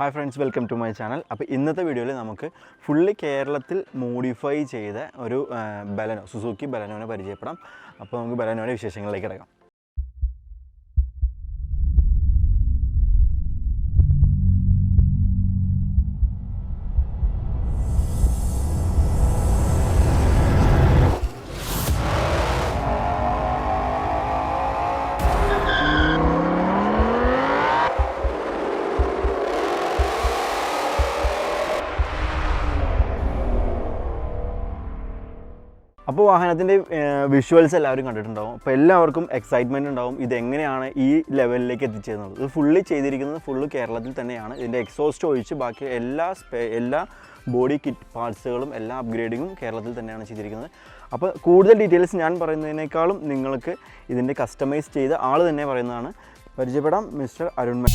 Hi friends, welcome to my channel. അപ്പോൾ ഇന്നത്തെ വീഡിയോയിൽ നമുക്ക് ഫുള്ളി കേരളത്തിൽ മോഡിഫൈ ചെയ്ത ഒരു ബലെനോ സുസുക്കി ബലെനോനെ പരിചയപ്പെടാം. അപ്പോൾ നമുക്ക് ബലെനോയുടെ വിശേഷങ്ങളിലേക്ക് കിടക്കാം. അപ്പോൾ വാഹനത്തിൻ്റെ വിഷ്വൽസ് എല്ലാവരും കണ്ടിട്ടുണ്ടാവും. അപ്പോൾ എല്ലാവർക്കും എക്സൈറ്റ്മെൻറ്റ് ഉണ്ടാവും ഇതെങ്ങനെയാണ് ഈ ലെവലിലേക്ക് എത്തിച്ചേരുന്നത്. ഇത് ഫുള്ളി ചെയ്തിരിക്കുന്നത് ഫുള്ള് കേരളത്തിൽ തന്നെയാണ്. ഇതിൻ്റെ എക്സോസ്റ്റ് ഒഴിച്ച് ബാക്കി എല്ലാ ബോഡി കിറ്റ് പാർട്സുകളും എല്ലാ അപ്ഗ്രേഡിങ്ങും കേരളത്തിൽ തന്നെയാണ് ചെയ്തിരിക്കുന്നത്. അപ്പോൾ കൂടുതൽ ഡീറ്റെയിൽസ് ഞാൻ പറയുന്നതിനേക്കാളും നിങ്ങൾക്ക് ഇതിൻ്റെ കസ്റ്റമൈസ് ചെയ്ത ആൾ തന്നെ പറയുന്നതാണ്. പരിചയപ്പെടാം, മിസ്റ്റർ അരുൺ.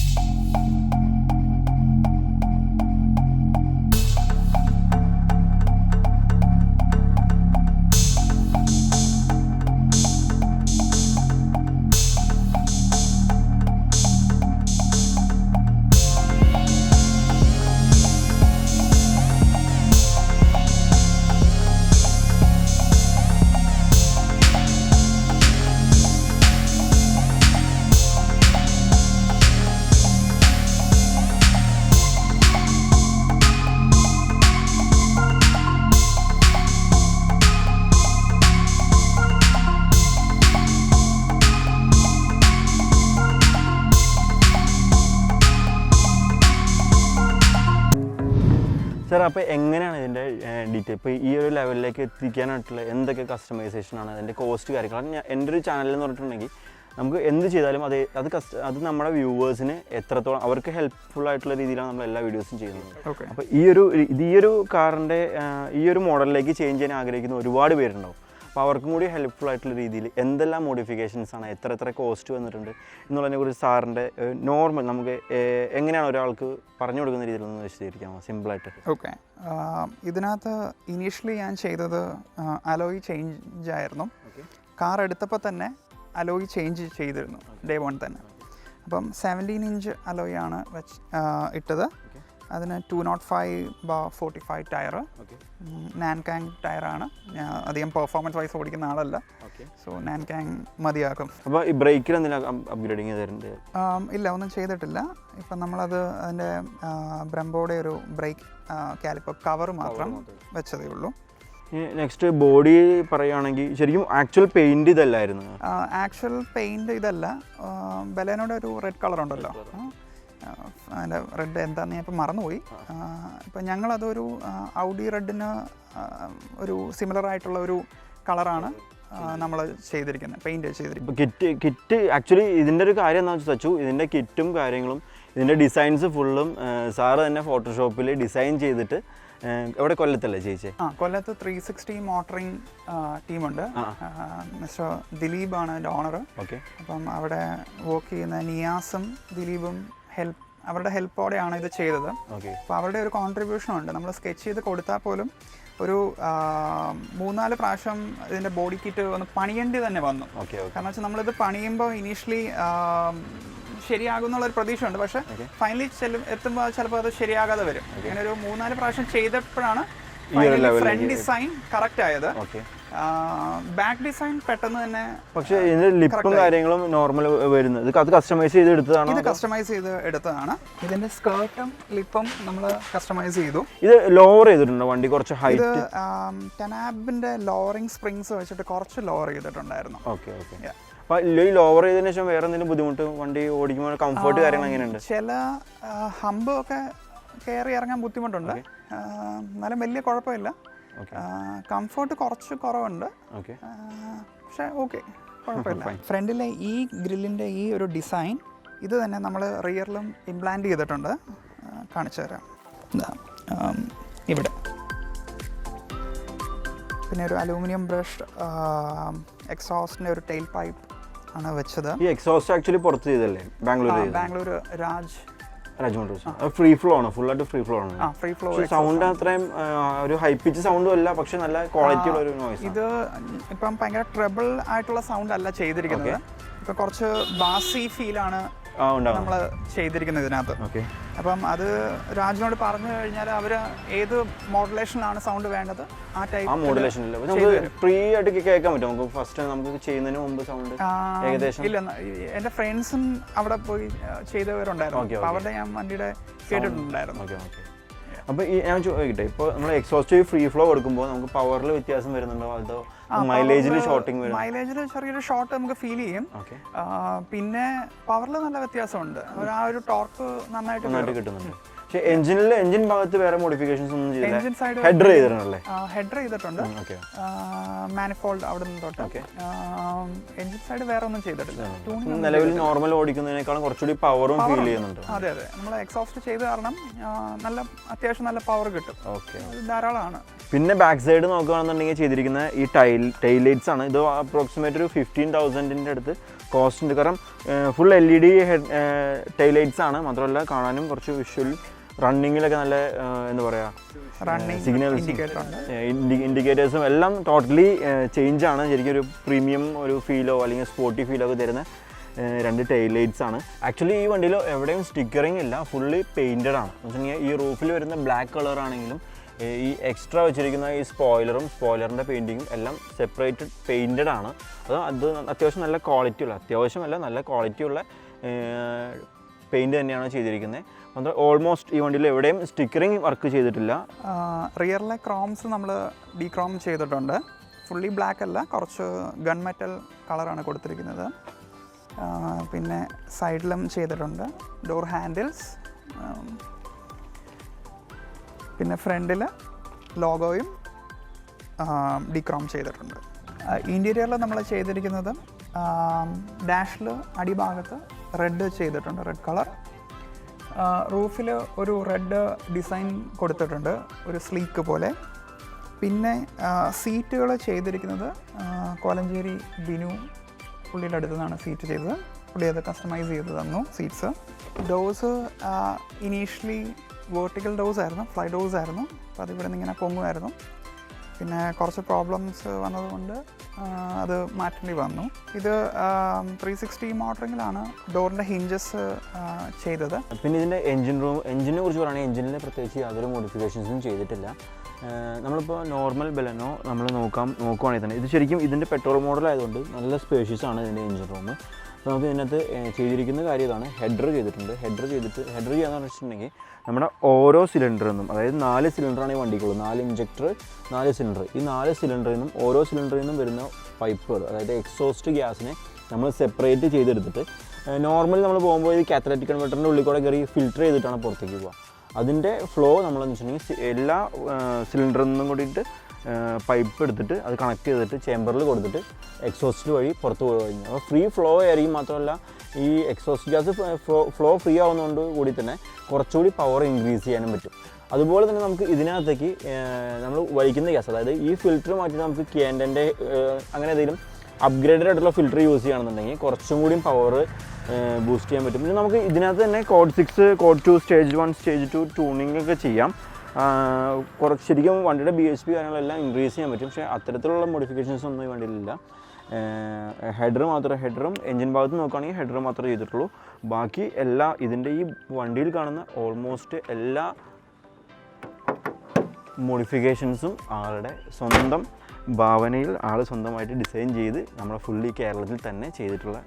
സാർ, അപ്പോൾ എങ്ങനെയാണ് ഇതിൻ്റെ ഡീറ്റെയിൽ ഇപ്പോൾ ഈ ഒരു ലെവലിലേക്ക് എത്തിക്കാനായിട്ടുള്ള എന്തൊക്കെ കസ്റ്റമൈസേഷനാണ് അതിൻ്റെ കോസ്റ്റ് കാര്യങ്ങൾ? എൻ്റെ ഒരു ചാനലിൽ എന്ന് പറഞ്ഞിട്ടുണ്ടെങ്കിൽ നമുക്ക് എന്ത് ചെയ്താലും അത് നമ്മുടെ വ്യൂവേഴ്സിന് എത്രത്തോളം അവർക്ക് ഹെൽപ്ഫുൾ ആയിട്ടുള്ള രീതിയിലാണ് നമ്മൾ എല്ലാ വീഡിയോസും ചെയ്യുന്നത്. അപ്പോൾ ഈ ഒരു കാറിൻ്റെ ഈ ഒരു മോഡലിലേക്ക് ചേഞ്ച് ചെയ്യാൻ ആഗ്രഹിക്കുന്ന ഒരുപാട് പേരുണ്ടാവും. അപ്പോൾ അവർക്കും കൂടി ഹെൽപ്ഫുൾ ആയിട്ടുള്ള രീതിയിൽ എന്തെല്ലാം മോഡിഫിക്കേഷൻസാണ്, എത്ര കോസ്റ്റ് വന്നിട്ടുണ്ട് എന്നുള്ളതിനെക്കുറിച്ച് സാറിൻ്റെ നോർമൽ നമുക്ക് എങ്ങനെയാണ് ഒരാൾക്ക് പറഞ്ഞു കൊടുക്കുന്ന രീതിയിലൊന്ന് വിശദീകരിക്കാമോ സിമ്പിളായിട്ട്? ഓക്കെ, ഇതിനകത്ത് ഇനീഷ്യലി ഞാൻ ചെയ്തത് അലോയ് ചേഞ്ച് ആയിരുന്നു. കാർ എടുത്തപ്പോൾ തന്നെ അലോയ് ചേഞ്ച് ചെയ്തിരുന്നു ഡേ 1 തന്നെ. അപ്പം 17 ഇഞ്ച് അലോയാണ് ഇട്ടത്. അതിന് 205/45 ടയർ, നാൻകാങ് ടയറാണ്. ഞാൻ അധികം പെർഫോമൻസ് വൈസ് ഓടിക്കുന്ന ആളല്ല, സോ നാൻകാങ് മതിയാക്കും. അപ്പോൾ ഈ ബ്രേക്കിൽ എന്തെങ്കിലും അപ്ഗ്രേഡിങ് ചെയ്തിട്ടുണ്ട്? ഇല്ല, ഒന്നും ചെയ്തിട്ടില്ല. ഇപ്പം നമ്മളത് അതിൻ്റെ ബ്രംബോയുടെ ഒരു ബ്രേക്ക് കാലിപ്പർ കവർ മാത്രം വെച്ചതേ ഉള്ളൂ. നെക്സ്റ്റ് ബോഡി പറയുകയാണെങ്കിൽ ശരിക്കും ആക്ച്വൽ പെയിൻറ് ഇതല്ലായിരുന്നു? ആക്ച്വൽ പെയിൻറ് ഇതല്ല. ബലേനോയുടെ ഒരു റെഡ് കളർ ഉണ്ടല്ലോ, അതിൻ്റെ റെഡ് എന്താണെന്ന് ഞാൻ ഇപ്പം മറന്നുപോയി. ഇപ്പം ഞങ്ങളതൊരു ഔഡി റെഡിന് ഒരു സിമിലർ ആയിട്ടുള്ള ഒരു കളറാണ് നമ്മൾ ചെയ്തിരിക്കുന്നത്, പെയിൻറ് ചെയ്തിരിക്കുന്നത്. കിറ്റ് ആക്ച്വലി ഇതിൻ്റെ ഒരു കാര്യം എന്താണെന്ന് വെച്ചാൽ ഇതിൻ്റെ കിറ്റും കാര്യങ്ങളും ഇതിൻ്റെ ഡിസൈൻസ് ഫുള്ളും സാറ് തന്നെ ഫോട്ടോഷോപ്പിൽ ഡിസൈൻ ചെയ്തിട്ട് എവിടെ കൊല്ലത്തല്ലേ ചേച്ചി? കൊല്ലത്ത് 360 മോട്ടറിങ് ടീമുണ്ട്. മിസ്റ്റർ ദിലീപാണ് അതിൻ്റെ ഓണർ. ഓക്കെ, അപ്പം അവിടെ വർക്ക് ചെയ്യുന്ന നിയാസും ദിലീപും അവരുടെ ഹെൽപ്പോടെയാണ് ഇത് ചെയ്തത്. അപ്പോൾ അവരുടെ ഒരു കോൺട്രിബ്യൂഷൻ ഉണ്ട്. നമ്മൾ സ്കെച്ച് ചെയ്ത് കൊടുത്താൽ പോലും ഒരു 3-4 പ്രാവശ്യം ഇതിൻ്റെ ബോഡി കിറ്റ് ഒന്ന് പണിയേണ്ടി തന്നെ വന്നു. കാരണം വെച്ചാൽ നമ്മളിത് പണിയുമ്പോൾ ഇനീഷ്യലി ശരിയാകും എന്നുള്ളൊരു പ്രതീക്ഷയുണ്ട്. പക്ഷേ ഫൈനലി എത്തുമ്പോൾ ചിലപ്പോൾ അത് ശരിയാകാതെ വരും. അങ്ങനെ ഒരു 3-4 പ്രാവശ്യം ചെയ്തപ്പോഴാണ് ഫ്രണ്ട് ഡിസൈൻ കറക്റ്റ് ആയത്. ബാക്ക് ഡിസൈൻ പെട്ടെന്ന് തന്നെ. പക്ഷേ ഇതിന്റെ ലിപ്പും കാര്യങ്ങളും നോർമൽ വരുന്നത് അത് കസ്റ്റമൈസ് ചെയ്ത് എടുത്തതാണ്? ഇത് കസ്റ്റമൈസ് ചെയ്ത് എടുത്തതാണ്. ഇതിന്റെ സ്കേർട്ടും ലിപ്പും നമ്മൾ കസ്റ്റമൈസ് ചെയ്തു. ഇത് ലോവർ ചെയ്തിട്ടുണ്ടോ വണ്ടി കുറച്ച് ഹൈറ്റ്? ടനാബിന്റെ ലോവറിംഗ് സ്പ്രിങ്സ് വെച്ചിട്ട് കുറച്ച് ലോവർ ചെയ്തിട്ടുണ്ടായിരുന്നു. ഓക്കെ. അപ്പോൾ ഈ ലോവർ ചെയ്തതിനു ശേഷം വേറെ എന്തെങ്കിലും ബുദ്ധിമുട്ട് വണ്ടി ഓടിക്കുമ്പോൾ കംഫർട്ട് കാര്യങ്ങൾ എങ്ങനെയുണ്ട്? ചില ഹമ്പ് ഒക്കെ കയറി ഇറങ്ങാൻ ബുദ്ധിമുട്ടുണ്ട്, എന്നാലും വലിയ കുഴപ്പമില്ല. കംഫർട്ട് കുറച്ച് കുറവുണ്ട്, പക്ഷേ ഓക്കെ, കുഴപ്പമില്ല. ഫ്രണ്ടിലെ ഈ ഗ്രില്ലിൻ്റെ ഈ ഒരു ഡിസൈൻ ഇത് തന്നെ നമ്മൾ റിയറിലും ഇംപ്ലാന്റ് ചെയ്തിട്ടുണ്ട്. കാണിച്ചു തരാം. ഇവിടെ പിന്നെ ഒരു അലൂമിനിയം ബ്രഷ് എക്സോസ്റ്റിൻ്റെ ഒരു ടെയിൽ പൈപ്പ് ആണ് വെച്ചത്. ഈ എക്സോസ്റ്റ് ആക്ച്വലി പുറത്ത് ചെയ്തല്ലേ? ബാംഗ്ലൂർ രാജ് ഫ്രീ ഫ്ലോ ആണ്, ഫുള്ളായിട്ട് ഫ്രീ ഫ്ലോ ആണ്. സൗണ്ട് അത്രയും ഒരു ഹൈ പിച്ച് സൗണ്ടും അല്ല, പക്ഷെ നല്ല ക്വാളിറ്റി ഉള്ള ഒരു നോയ്സ്. ഇത് ഇപ്പം ഭയങ്കര ട്രബിൾ ആയിട്ടുള്ള സൗണ്ട് അല്ല ചെയ്തിരിക്കുന്നത്. ഇപ്പോൾ കുറച്ച് ബാസി ഫീലാണ് നമ്മൾ ചെയ്തിരിക്കുന്നത് ഇതിനകത്ത്. അപ്പം അത് രാജിനോട് പറഞ്ഞു കഴിഞ്ഞാൽ അവർ ഏത് മോഡുലേഷനിലാണ് സൗണ്ട് വേണ്ടത് ആ ടൈപ്പ് ഫ്രീ ആയിട്ട് കേൾക്കാൻ പറ്റും നമുക്ക് ഫസ്റ്റ് നമുക്ക് ചെയ്യുന്നതിന് മുമ്പ് സൗണ്ട് ഏകദേശം. ഇല്ല, എൻ്റെ ഫ്രണ്ട്സും അവിടെ പോയി ചെയ്തവരുണ്ടായിരുന്നു, അവരുടെ ഞാൻ വണ്ടിയുടെ കേട്ടിട്ടുണ്ടായിരുന്നു. അപ്പോൾ ഈ ഞാൻ ചോദിക്കട്ടെ, ഇപ്പോൾ നമ്മൾ എക്സോസ്റ്റ് ഫ്രീ ഫ്ലോ കൊടുക്കുമ്പോൾ നമുക്ക് പവറിൽ വ്യത്യാസം വരുന്നുണ്ടോ അതോ മൈലേജിൽ ഷോർട്ടിങ് വരും? മൈലേജിൽ ചെറിയൊരു ഷോർട്ട് നമുക്ക് ഫീൽ ചെയ്യും. പിന്നെ പവറിൽ നല്ല വ്യത്യാസമുണ്ട്, ആ ഒരു ടോർക്ക് നന്നായിട്ട് കിട്ടുന്നുണ്ട്. പക്ഷേ എഞ്ചിൻ ഭാഗത്ത് വേറെ മോഡിഫിക്കേഷൻസ് ഒന്നും ചെയ്തില്ല. ഹെഡർ ചെയ്തിട്ടുണ്ടല്ലേ? ഹെഡർ ചെയ്തിട്ടുണ്ട്, മാനിഫോൾഡ് അവിടെ നിന്ന് തൊട്ട്. എഞ്ചിൻ സൈഡ് വേറെ ഒന്നും ചെയ്തിട്ടില്ല. നിലവിൽ നോർമൽ ഓടിക്കുന്നതിനേക്കാളും കുറച്ചുകൂടി പവറും ഫീൽ ചെയ്യുന്നുണ്ട്. അതെ, നമ്മൾ എക്സോസ്റ്റ് ചെയ്ത് കാരണം അത്യാവശ്യം നല്ല പവർ കിട്ടും, ധാരാളമാണ്. പിന്നെ ബാക്ക് സൈഡ് നോക്കുകയാണെന്നുണ്ടെങ്കിൽ ചെയ്തിരിക്കുന്ന ഈ ടൈൽ ലൈറ്റ്സ് ആണ്. ഇത് അപ്രോക്സിമേറ്റ് ഒരു 15,000 അടുത്ത് കോസ്റ്റ് ഉണ്ട്. കാരണം ഫുൾ LED ടൈൽ ലൈറ്റ്സ് ആണ്. മാത്രമല്ല കാണാനും കുറച്ച് വിഷ്വൽ, റണ്ണിങ്ങിലൊക്കെ നല്ല എന്താ പറയുക സിഗ്നൽസ്, ഇൻഡിക്കേറ്റേഴ്സും എല്ലാം ടോട്ടലി ചേഞ്ച് ആണ്. ശരിക്കും ഒരു പ്രീമിയം ഒരു ഫീലോ അല്ലെങ്കിൽ സ്പോർട്ടി ഫീലോ ഒക്കെ തരുന്ന 2 ടൈൽ ലൈറ്റ്സ് ആണ്. ആക്ച്വലി ഈ വണ്ടിയിൽ എവിടെയും സ്റ്റിക്കറിങ് ഇല്ല, ഫുള്ളി പെയിൻറ്റഡ് ആണ്. എന്ന് വെച്ചിട്ടുണ്ടെങ്കിൽ ഈ റൂഫിൽ വരുന്ന ബ്ലാക്ക് കളർ ആണെങ്കിലും ഈ എക്സ്ട്രാ വെച്ചിരിക്കുന്ന ഈ സ്പോയിലറിൻ്റെ പെയിൻറ്റിങ്ങും എല്ലാം സെപ്പറേറ്റഡ് പെയിൻറ്റഡ് ആണ്. അത് അത്യാവശ്യം നല്ല ക്വാളിറ്റിയുള്ള, അത്യാവശ്യമല്ല നല്ല ക്വാളിറ്റിയുള്ള പെയിൻറ്റ് തന്നെയാണ് ചെയ്തിരിക്കുന്നത്. മാത്രം ഓൾമോസ്റ്റ് ഈ വണ്ടിയിൽ എവിടെയും സ്റ്റിക്കറിങ് വർക്ക് ചെയ്തിട്ടില്ല. റിയറിലെ ക്രോംസ് നമ്മൾ ഡീക്രോം ചെയ്തിട്ടുണ്ട്, ഫുള്ളി ബ്ലാക്ക് അല്ല, കുറച്ച് ഗൺ മെറ്റൽ കളറാണ് കൊടുത്തിരിക്കുന്നത്. പിന്നെ സൈഡിലും ചെയ്തിട്ടുണ്ട് ഡോർ ഹാൻഡിൽസ്. പിന്നെ ഫ്രണ്ടിൽ ലോഗോയും ഡീക്രോം ചെയ്തിട്ടുണ്ട്. ഇൻറ്റീരിയറിൽ നമ്മൾ ചെയ്തിരിക്കുന്നത് ഡാഷിൽ അടിഭാഗത്ത് റെഡ് ചെയ്തിട്ടുണ്ട്, റെഡ് കളർ. റൂഫിൽ ഒരു റെഡ് ഡിസൈൻ കൊടുത്തിട്ടുണ്ട്, ഒരു സ്ലീക്ക് പോലെ. പിന്നെ സീറ്റുകൾ ചെയ്തിരിക്കുന്നത് കോലഞ്ചേരി ബിനു പുള്ളിയുടെ അടുത്ത് നിന്നാണ് സീറ്റ് ചെയ്തത്. പുള്ളി അത് കസ്റ്റമൈസ് ചെയ്ത് തന്നു seats. Dose initially vertical dose ആയിരുന്നു, ഫ്ലൈ ഡോസ് ആയിരുന്നു. അപ്പോൾ അതിവിടെ നിന്ന് ഇങ്ങനെ പൊങ്ങുമായിരുന്നു. പിന്നെ കുറച്ച് പ്രോബ്ലംസ് വന്നതുകൊണ്ട് അത് മാറ്റേണ്ടി വന്നു. ഇത് 360 മോട്ടറിങ്ങിലാണ് ഡോറിൻ്റെ ഹിഞ്ചസ് ചെയ്തത്. പിന്നെ ഇതിൻ്റെ എഞ്ചിനെ കുറിച്ച് പറയുകയാണെങ്കിൽ എഞ്ചിനിൽ പ്രത്യേകിച്ച് യാതൊരു മോഡിഫിക്കേഷൻസും ചെയ്തിട്ടില്ല. നമ്മളിപ്പോൾ നോർമൽ ബലെനോ നമ്മൾ നോക്കുവാണെങ്കിൽ തന്നെ ഇത് ശരിക്കും ഇതിൻ്റെ പെട്രോൾ മോഡൽ ആയതുകൊണ്ട് നല്ല സ്പേഷ്യസ് ആണ് ഇതിൻ്റെ എഞ്ചിൻ റൂം. അപ്പോൾ നമുക്ക് ഇതിനകത്ത് ചെയ്തിരിക്കുന്ന കാര്യം ഇതാണ്, ഹെഡർ ചെയ്തിട്ടുണ്ട്. ഹെഡർ ചെയ്യാന്ന് വെച്ചിട്ടുണ്ടെങ്കിൽ നമ്മുടെ ഓരോ സിലിണ്ടറിൽ നിന്നും, അതായത് 4 സിലിണ്ടറാണ് ഈ വണ്ടിക്കുള്ളത്, 4 ഇഞ്ചക്ടർ 4 സിലിണ്ടർ. ഈ 4 സിലിണ്ടറിൽ നിന്നും ഓരോ സിലിണ്ടറിൽ നിന്നും വരുന്ന പൈപ്പുകൾ, അതായത് എക്സോസ്റ്റ് ഗ്യാസിനെ നമ്മൾ സെപ്പറേറ്റ് ചെയ്തെടുത്തിട്ട് നോർമൽ നമ്മൾ പോകുമ്പോൾ ഈ കാറ്റലറ്റിക് കൺവെർട്ടറിൻ്റെ ഉള്ളിൽ കൂടെ കയറി ഫിൽറ്റർ ചെയ്തിട്ടാണ് പുറത്തേക്ക് പോകുക. അതിൻ്റെ ഫ്ലോ നമ്മളെന്ന് വെച്ചിട്ടുണ്ടെങ്കിൽ എല്ലാ സിലിണ്ടറിൽ നിന്നും കൂടിയിട്ട് പൈപ്പ് എടുത്തിട്ട് അത് കണക്ട് ചെയ്തിട്ട് ചേമ്പറിൽ കൊടുത്തിട്ട് എക്സോസ്റ്റ് വഴി പുറത്ത് പോയി കഴിഞ്ഞു. അപ്പോൾ ഫ്രീ ഫ്ലോ ആയിരിക്കും. മാത്രമല്ല ഈ എക്സോസ്റ്റ് ഗ്യാസ് ഫ്ലോ ഫ്രീ ആവുന്നതുകൊണ്ട് കൂടി തന്നെ കുറച്ചുകൂടി പവർ ഇൻക്രീസ് ചെയ്യാനും പറ്റും. അതുപോലെ തന്നെ നമുക്ക് ഇതിനകത്തേക്ക് നമ്മൾ വലിക്കുന്ന ഗ്യാസ്, അതായത് ഈ ഫിൽറ്റർ മാറ്റിയിട്ട് നമുക്ക് ക്യാൻഡൻ്റെ അങ്ങനെ എന്തെങ്കിലും അപ്ഗ്രേഡഡ് ആയിട്ടുള്ള ഫിൽറ്റർ യൂസ് ചെയ്യുകയാണെന്നുണ്ടെങ്കിൽ കുറച്ചും കൂടിയും പവർ ബൂസ്റ്റ് ചെയ്യാൻ പറ്റും. പിന്നെ നമുക്ക് ഇതിനകത്ത് തന്നെ code 6, code 2, stage 1, stage 2 tuning ഒക്കെ ചെയ്യാം. കുറച്ച് ശരിക്കും വണ്ടിയുടെ BHP കാര്യങ്ങളെല്ലാം ഇൻക്രീസ് ചെയ്യാൻ പറ്റും. പക്ഷേ അത്തരത്തിലുള്ള മോഡിഫിക്കേഷൻസ് ഒന്നും ഈ വണ്ടിയിലില്ല. ഹെഡറും എഞ്ചിൻ ഭാഗത്ത് നോക്കുകയാണെങ്കിൽ ഹെഡർ മാത്രമേ ചെയ്തിട്ടുള്ളൂ. ബാക്കി എല്ലാ ഇതിൻ്റെ ഈ വണ്ടിയിൽ കാണുന്ന ഓൾമോസ്റ്റ് എല്ലാ മോഡിഫിക്കേഷൻസും ആളുടെ സ്വന്തം ഭാവനയിൽ ആൾ സ്വന്തമായിട്ട് ഡിസൈൻ ചെയ്ത് നമ്മുടെ ഫുള്ളി കേരളത്തിൽ തന്നെ ചെയ്തിട്ടുള്ള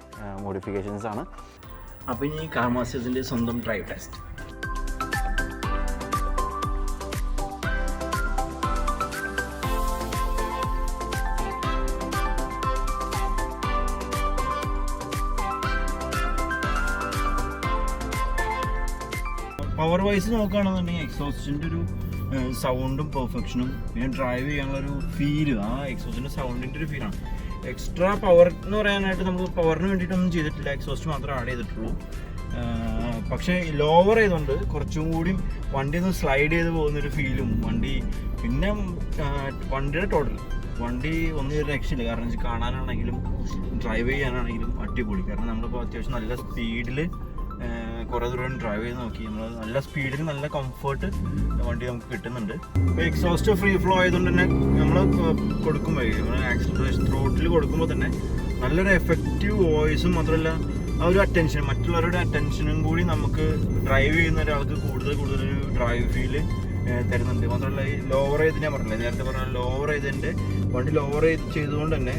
മോഡിഫിക്കേഷൻസ് ആണ്. അപ്പോൾ ഇനി കാർ മാസ്റ്റേഴ്സിൻ്റെ സ്വന്തം ഡ്രൈവ് ടെസ്റ്റ്. പവർ വൈസ് നോക്കുകയാണെന്നുണ്ടെങ്കിൽ എക്സോസ്റ്റിൻ്റെ ഒരു സൗണ്ടും പെർഫെക്ഷനും പിന്നെ ഡ്രൈവ് ചെയ്യാനുള്ള ഒരു ഫീല്, ആ എക്സോസ്റ്റിൻ്റെ സൗണ്ടിൻ്റെ ഒരു ഫീലാണ്. എക്സ്ട്രാ പവർ എന്ന് പറയാനായിട്ട് നമുക്ക് പവറിന് വേണ്ടിയിട്ടൊന്നും ചെയ്തിട്ടില്ല, എക്സോസ്റ്റ് മാത്രമേ ആഡ് ചെയ്തിട്ടുള്ളൂ. പക്ഷേ ലോവർ ചെയ്തുകൊണ്ട് കുറച്ചും കൂടി വണ്ടി ഒന്ന് സ്ലൈഡ് ചെയ്ത് പോകുന്നൊരു ഫീലും വണ്ടി, പിന്നെ വണ്ടിയുടെ ടോട്ടൽ വണ്ടി ഒന്നും ഒരു രക്ഷയില്ല. കാരണം വെച്ചാൽ കാണാനാണെങ്കിലും ഡ്രൈവ് ചെയ്യാനാണെങ്കിലും അടിപൊളി. കാരണം നമ്മളിപ്പോൾ അത്യാവശ്യം നല്ല സ്പീഡിൽ കുറേ ദൂരം ഡ്രൈവ് ചെയ്ത് നോക്കി, നമ്മൾ നല്ല സ്പീഡിൽ നല്ല കംഫർട്ട് വണ്ടി നമുക്ക് കിട്ടുന്നുണ്ട്. ഇപ്പോൾ എക്സോസ്റ്റ് ഫ്രീ ഫ്ലോ ആയതുകൊണ്ട് തന്നെ നമ്മൾ കൊടുക്കുമ്പോൾ നമ്മൾ ആക്സിലറേഷൻ ത്രോട്ടിൽ കൊടുക്കുമ്പോൾ തന്നെ നല്ലൊരു എഫക്റ്റീവ് വോയിസും മാത്രമല്ല ആ ഒരു അറ്റൻഷൻ, മറ്റുള്ളവരുടെ അറ്റൻഷനും കൂടി നമുക്ക് ഡ്രൈവ് ചെയ്യുന്ന ഒരാൾക്ക് കൂടുതൽ ഒരു ഡ്രൈവ് ഫീല് തരുന്നുണ്ട്. മാത്രമല്ല ഈ ലോവർ ചെയ്ത് ഞാൻ പറഞ്ഞില്ലേ നേരത്തെ പറഞ്ഞ ലോവർ ചെയ്തതിൻ്റെ വണ്ടി ലോവർ ചെയ്തുകൊണ്ട് തന്നെ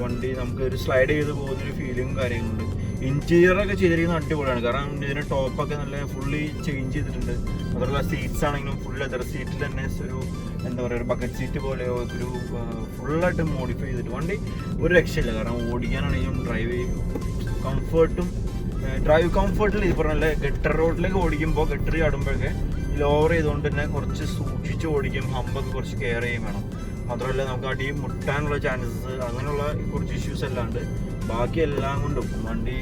വണ്ടി നമുക്ക് ഒരു സ്ലൈഡ് ചെയ്ത് പോകുന്നൊരു ഫീലിംഗ് കാര്യങ്ങളുണ്ട്. ഇൻറ്റീരിയറൊക്കെ ചെയ്തിരിക്കുന്ന അടിപൊളിയാണ്. കാരണം ഇതിൻ്റെ ടോപ്പൊക്കെ നല്ല ഫുള്ളി ചേഞ്ച് ചെയ്തിട്ടുണ്ട്. മാത്രമല്ല സീറ്റ്സ് ആണെങ്കിലും ഫുൾ ലെതർ സീറ്റിൽ തന്നെ ഒരു എന്താ പറയുക ഒരു ബക്കറ്റ് സീറ്റ് പോലെ ഒരു ഫുള്ളായിട്ട് മോഡിഫൈ ചെയ്തിട്ട് വണ്ടി ഒരു രക്ഷയില്ല. കാരണം ഓടിക്കാനാണെങ്കിലും ഡ്രൈവ് കംഫർട്ടിൽ ഇത് പറഞ്ഞാൽ ഗട്ടർ റോഡിലേക്ക് ഓടിക്കുമ്പോൾ ഗട്ടർ ചാടുമ്പോഴൊക്കെ ലോവർ ചെയ്തുകൊണ്ട് തന്നെ കുറച്ച് സൂക്ഷിച്ച് ഓടിക്കും. ഹമ്പൊക്കെ കുറച്ച് കെയർ ചെയ്യും വേണം. മാത്രമല്ല നമുക്ക് അടി മുട്ടാനുള്ള ചാൻസസ് അങ്ങനെയുള്ള കുറച്ച് ഇഷ്യൂസ് അല്ലാണ്ട് ബാക്കി എല്ലാം കൊണ്ടും വണ്ടി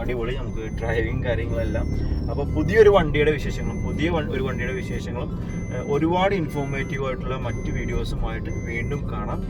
അടിപൊളി. നമുക്ക് ഡ്രൈവിങ് കാര്യങ്ങളെല്ലാം. അപ്പോൾ പുതിയൊരു വണ്ടിയുടെ വിശേഷങ്ങളും ഒരുപാട് ഇൻഫോർമേറ്റീവ് ആയിട്ടുള്ള മറ്റ് വീഡിയോസുമായിട്ട് വീണ്ടും കാണാം.